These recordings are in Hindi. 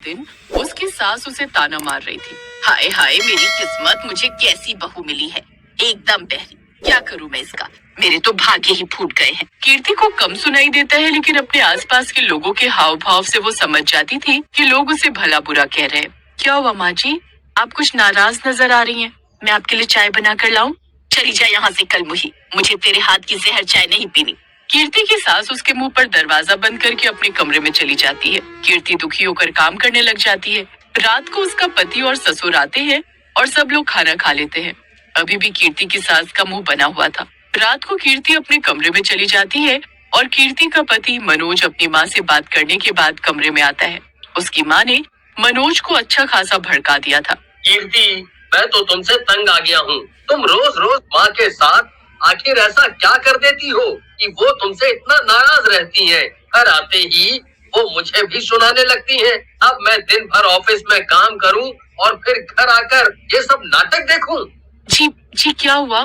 दिन उसकी सास उसे ताना मार रही थी। हाय हाय मेरी किस्मत, मुझे कैसी बहू मिली है, एकदम बहरी। क्या करूं मैं इसका, मेरे तो भाग्य ही फूट गए हैं। कीर्ति को कम सुनाई देता है, लेकिन अपने आसपास के लोगों के हाव भाव से वो समझ जाती थी कि लोग उसे भला बुरा कह रहे हैं। क्या हुआ माँ जी, आप कुछ नाराज नजर आ रही हैं? मैं आपके लिए चाय बना कर लाऊं? चली जा यहाँ से कलमुही, मुझे तेरे हाथ की जहर चाय नहीं पीनी। कीर्ति की सास उसके मुंह पर दरवाजा बंद करके अपने कमरे में चली जाती है। कीर्ति दुखी होकर काम करने लग जाती है। रात को उसका पति और ससुर आते हैं और सब लोग खाना खा लेते हैं। अभी भी कीर्ति की सास का मुंह बना हुआ था। रात को कीर्ति अपने कमरे में चली जाती है और कीर्ति का पति मनोज अपनी माँ से बात करने के बाद कमरे में आता है। उसकी माँ ने मनोज को अच्छा खासा भड़का दिया था। कीर्ति, मैं तो तुमसे तंग आ गया हूँ। तुम रोज रोज माँ के साथ आखिर ऐसा क्या कर देती हो कि वो तुमसे इतना नाराज रहती हैं? घर आते ही वो मुझे भी सुनाने लगती हैं। अब मैं दिन भर ऑफिस में काम करूँ और फिर घर आकर ये सब नाटक देखूं? जी क्या हुआ,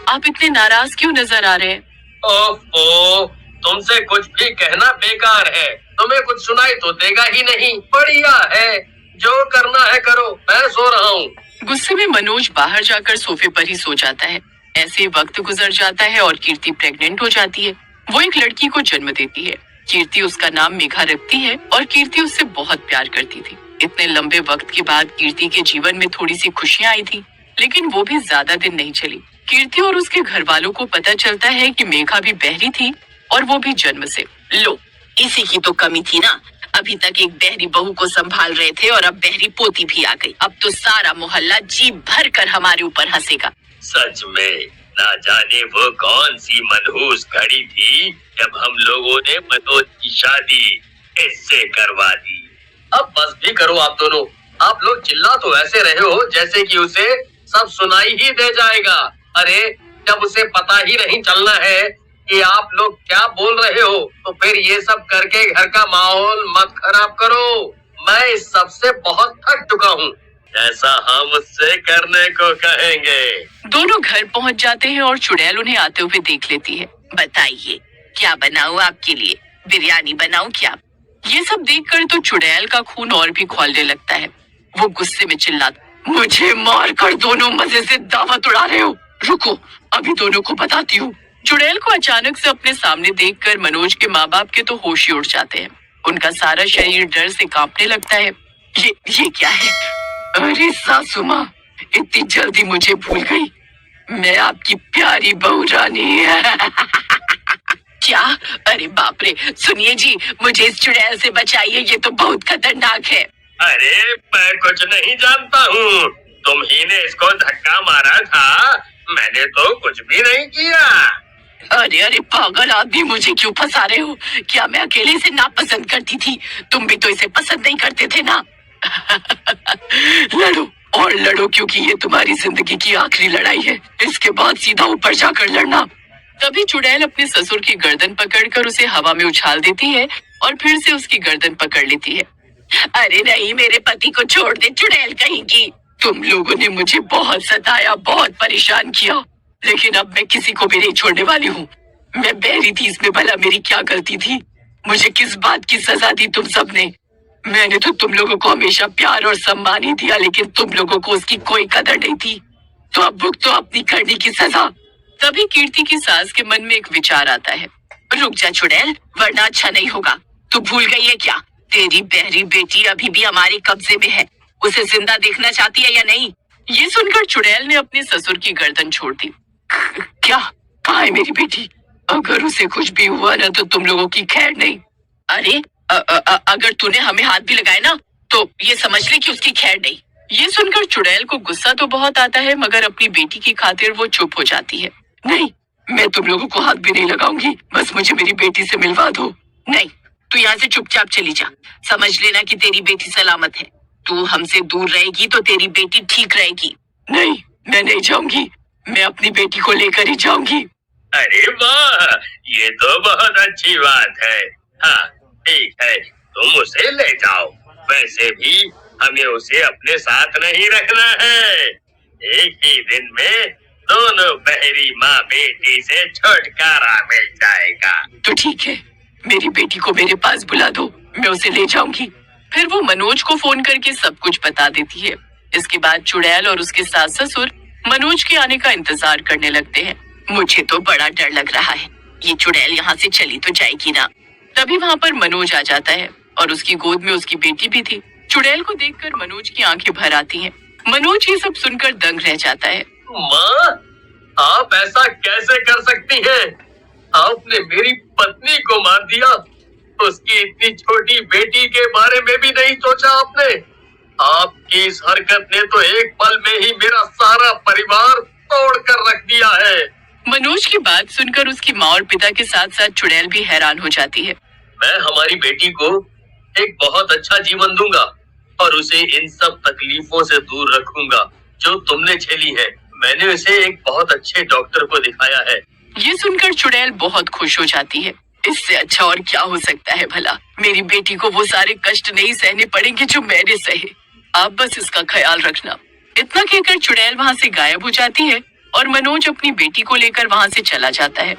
आप इतने नाराज क्यों नजर आ रहे हैं? ओफो, तुमसे कुछ भी कहना बेकार है। तुम्हें कुछ सुनाई तो देगा ही नहीं। बढ़िया है, जो करना है करो, मैं सो रहा हूँ। गुस्से में मनोज बाहर जाकर सोफे पर ही सो जाता है। ऐसे वक्त गुजर जाता है और कीर्ति प्रेग्नेंट हो जाती है। वो एक लड़की को जन्म देती है। कीर्ति उसका नाम मेघा रखती है और कीर्ति उससे बहुत प्यार करती थी। इतने लंबे वक्त के बाद कीर्ति के जीवन में थोड़ी सी खुशियां आई थी, लेकिन वो भी ज्यादा दिन नहीं चली। कीर्ति और उसके घर वालों को पता चलता है कि मेघा भी बहरी थी और वो भी जन्म से। लो, इसी की तो कमी थी ना। अभी तक एक बहरी बहू को संभाल रहे थे और अब बहरी पोती भी आ गई। अब तो सारा मोहल्ला जी भर कर हमारे ऊपर हंसेगा। सच में ना जाने वो कौन सी मनहूस घड़ी थी जब हम लोगों ने मनोज की शादी इससे करवा दी। अब बस भी करो आप दोनों। आप लोग चिल्ला तो ऐसे रहे हो जैसे कि उसे सब सुनाई ही दे जाएगा। अरे जब उसे पता ही नहीं चलना है कि आप लोग क्या बोल रहे हो, तो फिर ये सब करके घर का माहौल मत खराब करो। मैं इस सब से बहुत थक चुका हूँ। जैसा हम उससे करने को कहेंगे। दोनों घर पहुंच जाते हैं और चुड़ैल उन्हें आते हुए देख लेती है। बताइए क्या बनाऊं आपके लिए, बिरयानी बनाऊं क्या? ये सब देखकर तो चुड़ैल का खून और भी खौलने लगता है। वो गुस्से में चिल्लाता, मुझे मार कर दोनों मजे से दावत उड़ा रहे हो। रुको, अभी दोनों को बताती हूँ। चुड़ैल को अचानक से अपने सामने देखकर मनोज के माँ बाप के तो होश ही उड़ जाते हैं। उनका सारा शरीर डर से कांपने लगता है। ये क्या है? अरे सासू माँ, इतनी जल्दी मुझे भूल गई। मैं आपकी प्यारी बहू रानी। क्या? अरे बाप रे, सुनिए जी, मुझे इस चुड़ैल से बचाइए, ये तो बहुत खतरनाक है। अरे मैं कुछ नहीं जानता हूँ। तुम ही ने इसको धक्का मारा था, मैंने तो कुछ भी नहीं किया। अरे अरे पागल आदमी, मुझे क्यों फंसा रहे हो? क्या मैं अकेले इसे नापसंद करती थी? तुम भी तो इसे पसंद नहीं करते थे ना। लड़ो और लड़ो, क्योंकि ये तुम्हारी जिंदगी की आखिरी लड़ाई है। इसके बाद सीधा ऊपर जाकर लड़ना। तभी चुड़ैल अपने ससुर की गर्दन पकड़कर उसे हवा में उछाल देती है और फिर से उसकी गर्दन पकड़ लेती है। अरे नहीं, मेरे पति को छोड़ दे चुड़ैल कहीं की। तुम लोगों ने मुझे बहुत सताया, बहुत परेशान किया, लेकिन अब मैं किसी को भी नहीं छोड़ने वाली हूँ। मैं बहरी थी, इसमें भला मेरी क्या गलती थी? मुझे किस बात की सजा दी तुम सबने? मैंने तो तुम लोगों को हमेशा प्यार और सम्मान ही दिया, लेकिन तुम लोगों को उसकी कोई कदर नहीं थी। तो अब भुगतो अपनी करने की सजा। तभी कीर्ति की सास के मन में एक विचार आता है। रुक जा चुड़ैल, वरना अच्छा नहीं होगा। तू भूल गई है क्या? तेरी बहरी बेटी अभी भी हमारे कब्जे में है। उसे जिंदा देखना चाहती है या नहीं? ये सुनकर चुड़ैल ने अपने ससुर की गर्दन छोड़ दी। क्या? कहाँ है मेरी बेटी? अगर उसे कुछ भी हुआ ना तो तुम लोगों की खैर नहीं। अरे अगर तूने हमें हाथ भी लगाए ना तो ये समझ ले कि उसकी खैर नहीं। ये सुनकर चुड़ैल को गुस्सा तो बहुत आता है, मगर अपनी बेटी की खातिर वो चुप हो जाती है। नहीं, मैं तुम लोगों को हाथ भी नहीं लगाऊंगी, बस मुझे मेरी बेटी से मिलवा दो। नहीं, तू यहाँ से चुपचाप चली जा। समझ लेना कि तेरी बेटी सलामत है। तू हमसे दूर रहेगी तो तेरी बेटी ठीक रहेगी। नहीं, मैं नहीं जाऊंगी। मैं अपनी बेटी को लेकर ही जाऊंगी। अरे वाह, ये तो बहुत अच्छी बात है। हाँ ठीक है, तुम उसे ले जाओ। वैसे भी हमें उसे अपने साथ नहीं रखना है। एक ही दिन में दोनों बहरी माँ बेटी से छुटकारा मिल जाएगा। तो ठीक है, मेरी बेटी को मेरे पास बुला दो, मैं उसे ले जाऊंगी। फिर वो मनोज को फोन करके सब कुछ बता देती है। इसके बाद चुड़ैल और उसके सास ससुर मनोज के आने का इंतजार करने लगते हैं। मुझे तो बड़ा डर लग रहा है, ये चुड़ैल यहाँ से चली तो जाएगी ना। तभी वहाँ पर मनोज आ जाता है और उसकी गोद में उसकी बेटी भी थी। चुड़ैल को देखकर मनोज की आंखें भर आती हैं। मनोज ये सब सुनकर दंग रह जाता है। माँ, आप ऐसा कैसे कर सकती हैं? आपने मेरी पत्नी को मार दिया। उसकी इतनी छोटी बेटी के बारे में भी नहीं सोचा आपने। आपकी इस हरकत ने तो एक पल में ही मेरा सारा परिवार तोड़ कर रख दिया है। मनोज की बात सुनकर उसकी माँ और पिता के साथ साथ चुड़ैल भी हैरान हो जाती है। मैं हमारी बेटी को एक बहुत अच्छा जीवन दूंगा और उसे इन सब तकलीफों से दूर रखूंगा जो तुमने झेली है। मैंने उसे एक बहुत अच्छे डॉक्टर को दिखाया है। ये सुनकर चुड़ैल बहुत खुश हो जाती है। इससे अच्छा और क्या हो सकता है भला। मेरी बेटी को वो सारे कष्ट नहीं सहने पड़ेंगे जो मैंने सहे। आप बस इसका ख्याल रखना। इतना कहकर चुड़ैल वहाँ से गायब हो जाती है और मनोज अपनी बेटी को लेकर वहाँ से चला जाता है।